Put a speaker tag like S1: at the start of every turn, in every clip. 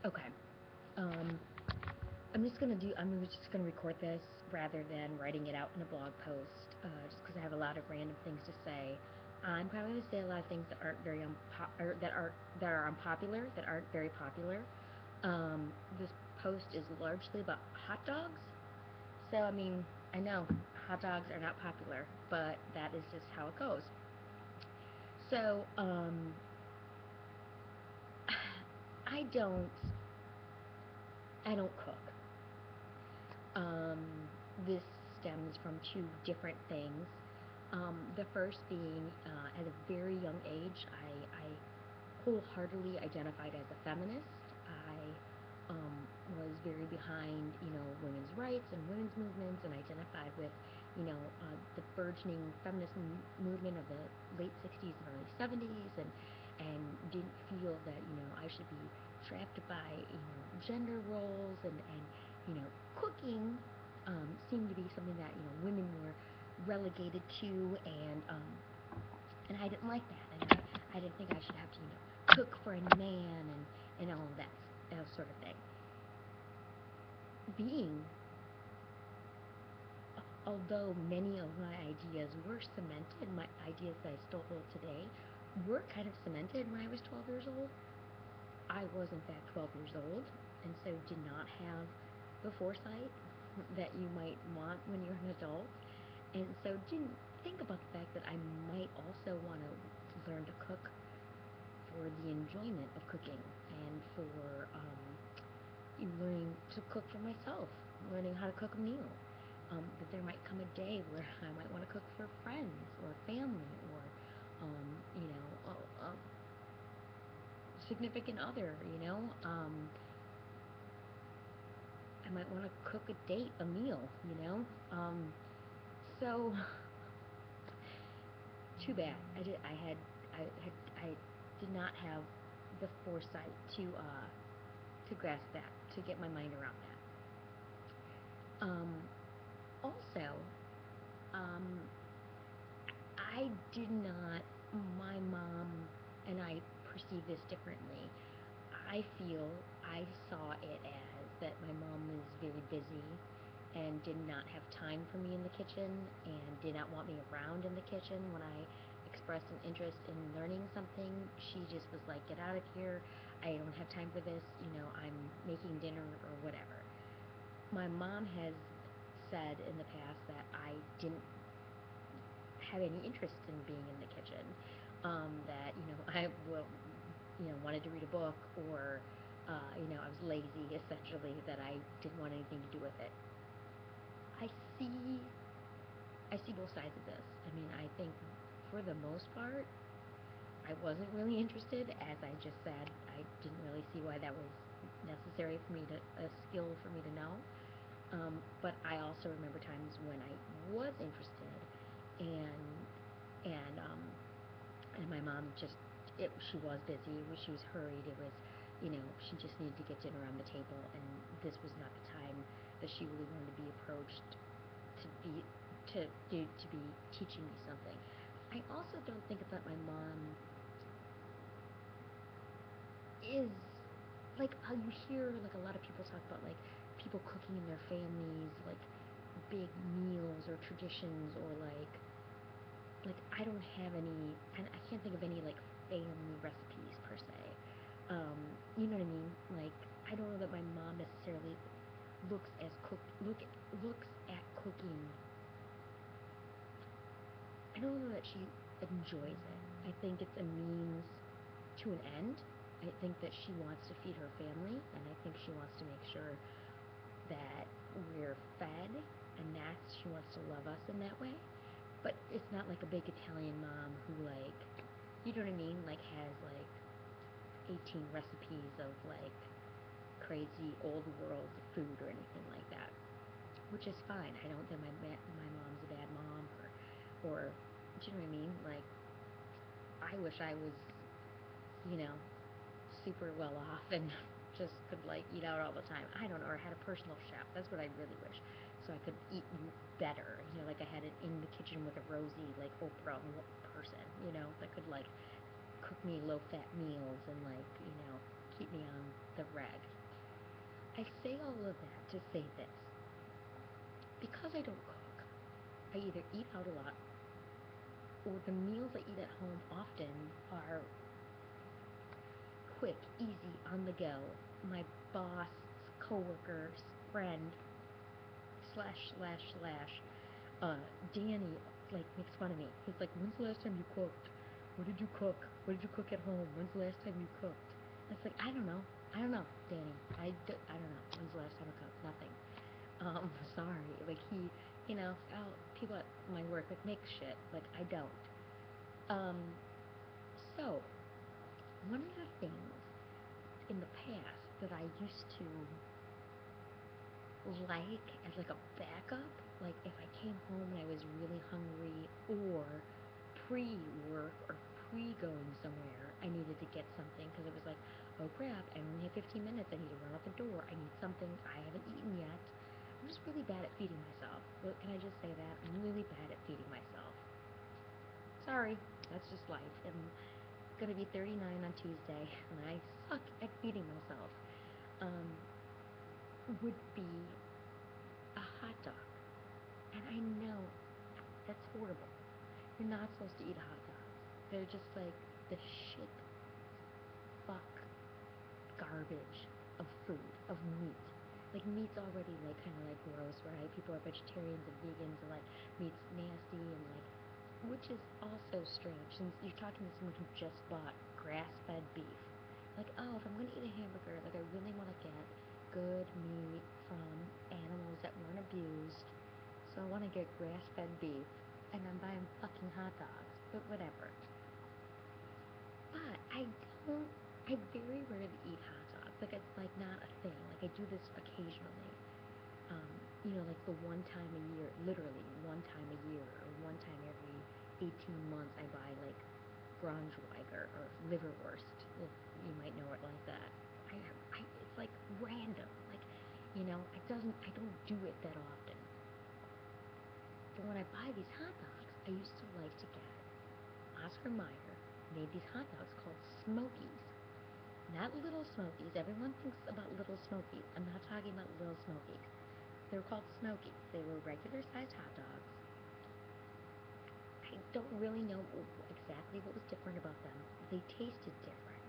S1: Okay. Um, I'm just gonna record this rather than writing it out in a blog post, just because I have a lot of random things to say. I'm probably gonna say a lot of things that aren't very or that are unpopular, that aren't very popular. This post is largely about hot dogs. So I mean, I know hot dogs are not popular, but that is just how it goes. So I don't I don't cook. Um, this stems from two different things. The first being, at a very young age, I wholeheartedly identified as a feminist. I was very behind, women's rights and women's movements, and identified with, the burgeoning feminist movement of the late '60s and early '70s, and didn't feel that I should be trapped by gender roles and cooking seemed to be something that women were relegated to, and I didn't like that, and I didn't think I should have to cook for a man and all of that sort of thing. Being Although many of my ideas were cemented, my ideas that I still hold today were kind of cemented when I was 12 years old. I was in fact 12 years old, and so did not have the foresight that you might want when you're an adult, and so didn't think about the fact that I might also want to learn to cook for the enjoyment of cooking and for learning to cook for myself, learning how to cook a meal. That there might come a day where I might want to cook for friends or family or, a significant other. I might want to cook a date, a meal. So too bad. I did not have the foresight to grasp that, to get my mind around that. Also, um, I did not. My mom and I perceive this differently. I feel I saw it as that my mom was very busy and did not have time for me in the kitchen and did not want me around in the kitchen when I expressed an interest in learning something. She just was like, get out of here. I don't have time for this. I'm making dinner or whatever. My mom has said in the past that I didn't have any interest in being in the kitchen. That I will, wanted to read a book, or I was lazy essentially. That I didn't want anything to do with it. I see, I see both sides of this. I mean, I think for the most part, I wasn't really interested. As I just said, I didn't really see why that was necessary for me to a skill for me to know. But I also remember times when I was interested, and and um, and my mom just she was busy. She was hurried. It was, she just needed to get dinner on the table, and this was not the time that she really wanted to be approached to be to be teaching me something. I also don't think that my mom is like how you hear like a lot of people talk about like people cooking in their families, like big meals or traditions, or I don't have any, and I can't think of any like family recipes per se. You know what I mean? Like I don't know that my mom necessarily looks as cook look looks at cooking. I don't know that she enjoys it. I think it's a means to an end. I think that she wants to feed her family, and I think she wants to make sure that we're fed, and that she wants to love us in that way. But it's not like a big Italian mom who you know what I mean, like has like 18 recipes of like crazy old world food or anything like that, which is fine. I don't think my mom's a bad mom, or do you know what I mean? Like I wish I was, you know, super well off and just could like eat out all the time. I don't know, or had a personal chef. That's what I really wish. So I could eat better. Like I had it in the kitchen with a rosy like Oprah person. That could like cook me low fat meals and keep me on the reg. I say all of that to say this. Because I don't cook, I either eat out a lot, or the meals I eat at home often are quick, easy, on the go. My boss, coworkers, friend, slash, slash, slash, Danny, like, makes fun of me. He's like, when's the last time you cooked? What did you cook? What did you cook at home? When's the last time you cooked? And it's like, I don't know. I don't know, Danny. I don't know. When's the last time I cooked? Nothing. Sorry. Like, people at my work, like, make shit. Like, I don't. Um, so, one of the things in the past that I used to like as like a backup, like if I came home and I was really hungry, or pre-work or pre-going somewhere, I needed to get something because it was like, oh crap, I only have 15 minutes, I need to run out the door, I need something I haven't eaten yet. I'm just really bad at feeding myself. Well, can I just say that? I'm really bad at feeding myself. Sorry, that's just life. I'm gonna be 39 on Tuesday, and I suck at feeding myself. Um, would be a hot dog. And I know that's horrible. You're not supposed to eat hot dogs. They're just like the shit fuck garbage of food, of meat. Like meat's already like kind of like gross, right? People are vegetarians and vegans and like meat's nasty and like, which is also strange since you're talking to someone who just bought grass-fed beef. Like, oh, if I'm gonna eat a hamburger, like I really want to get good meat from animals that weren't abused. So I want to get grass-fed beef, and I'm buying fucking hot dogs. But whatever. But don't. I very rarely eat hot dogs. Like it's like not a thing. Like I do this occasionally. Like the one time a year, literally one time a year, or one time every 18 months, I buy like Grunschweiger or liverwurst, if you might know it like that. It's like random. Like, I don't do it that often. But when I buy these hot dogs, I used to like to get Oscar Mayer made these hot dogs called Smokies. Not Little Smokies. Everyone thinks about Little Smokies. I'm not talking about Little Smokies. They were called Smokies. They were regular sized hot dogs. I don't really know exactly what was different about them. They tasted different.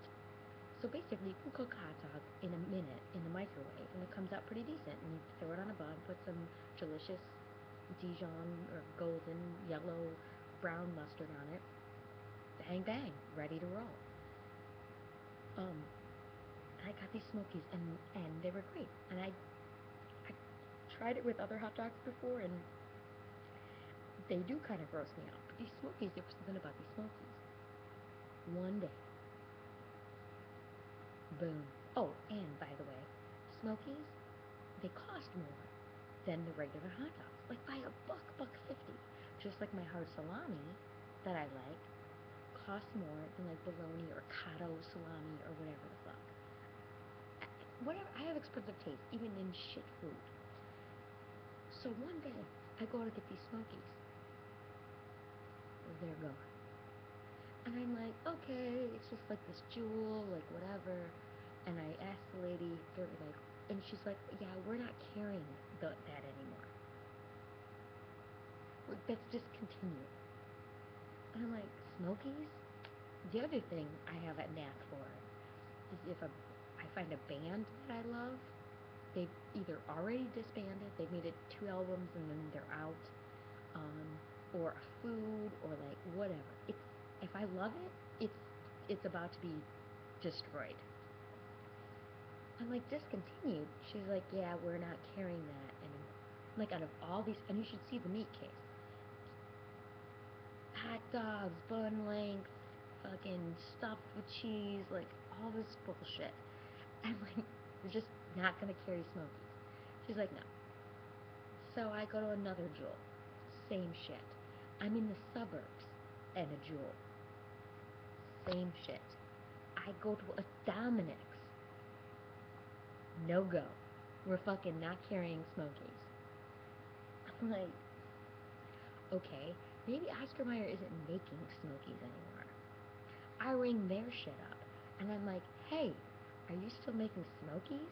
S1: So basically, you can cook a hot dog in a minute in the microwave, and it comes out pretty decent. And you throw it on a bun, put some delicious Dijon or golden, yellow, brown mustard on it. Bang bang, ready to roll. I got these Smokies, and they were great. And I tried it with other hot dogs before, and they do kind of gross me out. But these Smokies, there was something about these Smokies. One day, boom. Oh, and by the way, Smokies, they cost more than the regular hot dogs, like by a buck 50. Just like my hard salami that I like costs more than like bologna or cotto salami or whatever the fuck. Whatever, I have expensive taste, even in shit food. So one day, I go to get these Smokies. They're gone. And I'm like, okay, it's just like this jewel, like whatever. And I asked the lady, they're like, and she's like, yeah, we're not carrying that anymore. That's discontinued. And I'm like, Smokies? The other thing I have a knack for is if I find a band that I love, they've either already disbanded, they've made it 2 albums and then they're out, or a food, or like whatever. If I love it, it's about to be destroyed. I'm like, discontinued. She's like, yeah, we're not carrying that anymore. Like out of all these, and you should see the meat case. Hot dogs, bun length, fucking stuffed with cheese, like all this bullshit. I'm like, we're just not gonna carry Smokies. She's like, no. So I go to another Jewel. Same shit. I'm in the suburbs and a Jewel. Same shit. I go to a Dominick's. No go. We're fucking not carrying Smokies. I'm like, okay, maybe Oscar Mayer isn't making Smokies anymore. I ring their shit up, and I'm like, hey, Are you still making Smokies?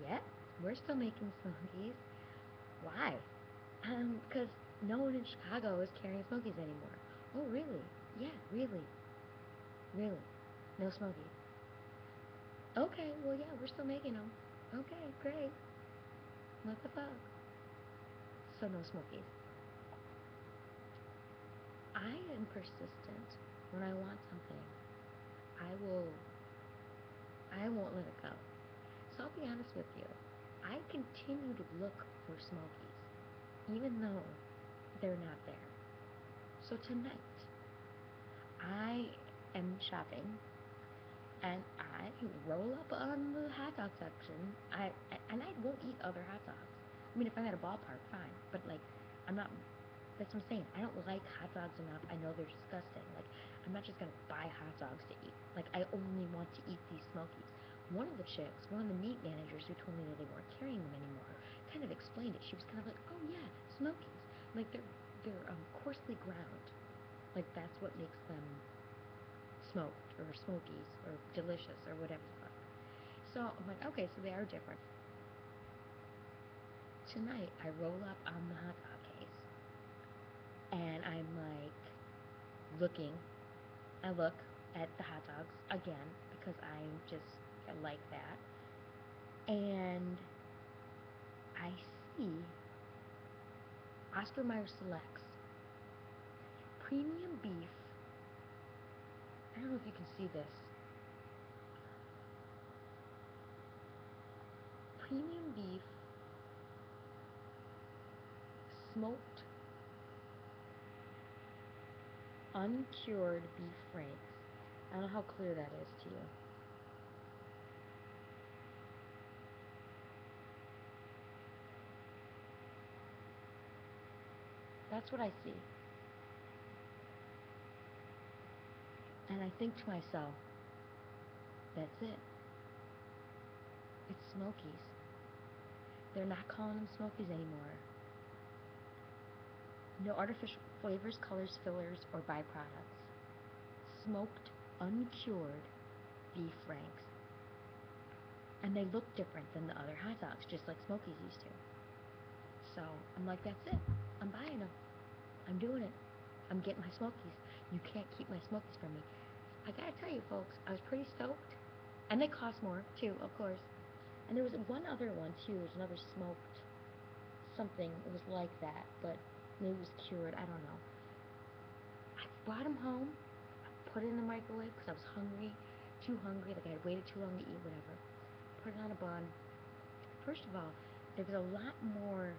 S1: Yeah, we're still making Smokies. Why? Because no one in Chicago is carrying Smokies anymore. Oh, really? Yeah, really. Really. No Smokies. Okay, well, yeah, we're still making them. Okay, great. What the fuck? So, no Smokies. I am persistent. When I want something, I will, I won't let it go. So, I'll be honest with you. I continue to look for Smokies, even though they're not there. So, tonight, I am shopping and I roll up on the hot dog section. I won't eat other hot dogs. I mean, if I'm at a ballpark, fine. But like, I'm not. That's what I'm saying. I don't like hot dogs enough. I know they're disgusting. Like, I'm not just gonna buy hot dogs to eat. Like, I only want to eat these Smokies. One of the chicks, one of the meat managers who told me that they weren't carrying them anymore, kind of explained it. She was kind of like, "Oh yeah, Smokies. Like they're coarsely ground. Like that's what makes them smoked or smokies or delicious or whatever the fuck." So I'm like, okay, so they are different. Tonight I roll up on the hot dog case and I'm like looking. I look at the hot dogs again because I like that. And I see Oscar Mayer Selects premium beef. I don't know if you can see this. Premium beef smoked uncured beef franks. I don't know how clear that is to you. That's what I see. And I think to myself, that's it. It's Smokies. They're not calling them Smokies anymore. No artificial flavors, colors, fillers, or byproducts. Smoked, uncured beef franks. And they look different than the other hot dogs, just like Smokies used to. So I'm like, that's it. I'm buying them. I'm doing it. I'm getting my Smokies. You can't keep my Smokies from me. I gotta tell you, folks, I was pretty stoked. And they cost more, too, of course. And there was one other one, too. There's another smoked something. It was like that, but maybe it was cured. I don't know. I brought them home. I put it in the microwave because I was hungry. Too hungry. Like I had waited too long to eat, whatever. Put it on a bun. First of all, there was a lot more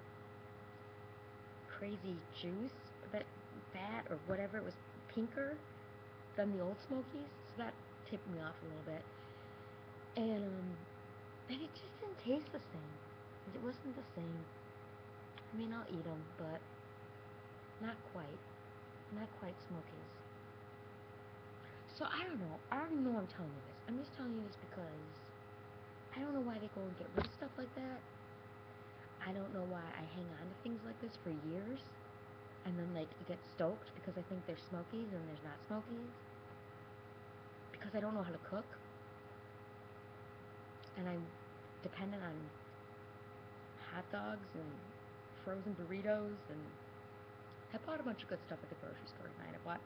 S1: crazy juice, that fat or whatever. It was pinker than the old Smokies, so that tipped me off a little bit. And it just didn't taste the same. It wasn't the same. I mean, I'll eat them, but not quite. Not quite Smokies. So I don't know. I already know I'm telling you this. I'm just telling you this because I don't know why they go and get rid of stuff like that. I don't know why I hang on to things like this for years and then like get stoked because I think they're Smokies and there's not Smokies. Because I don't know how to cook and I'm dependent on hot dogs and frozen burritos, and I bought a bunch of good stuff at the grocery store tonight. I bought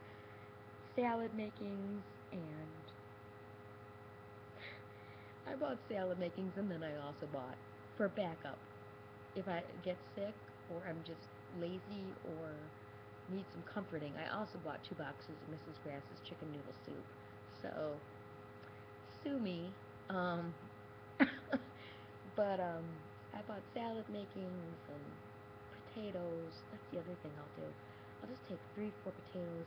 S1: salad makings and I bought salad makings, and then I also bought for backup if I get sick or I'm just lazy or need some comforting. I also bought 2 boxes of Mrs. Grass's chicken noodle soup. So sue me. Um, but I bought salad makings and potatoes. That's the other thing I'll do. I'll just take 3, 4 potatoes,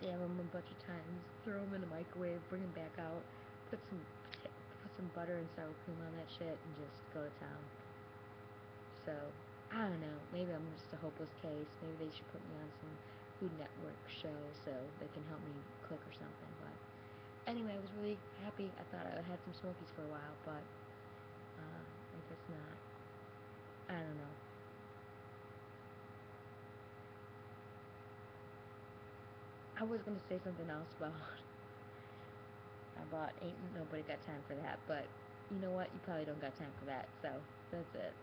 S1: stab them a bunch of times, throw them in the microwave, bring them back out, put some put some butter and sour cream on that shit, and just go to town. So I don't know. Maybe I'm just a hopeless case. Maybe they should put me on some Food Network show so they can help me cook or something. But anyway, I was really happy. I thought I had some Smokies for a while, but I guess not. I don't know. I was gonna say something else about ain't nobody got time for that, but you know what? You probably don't got time for that. So that's it.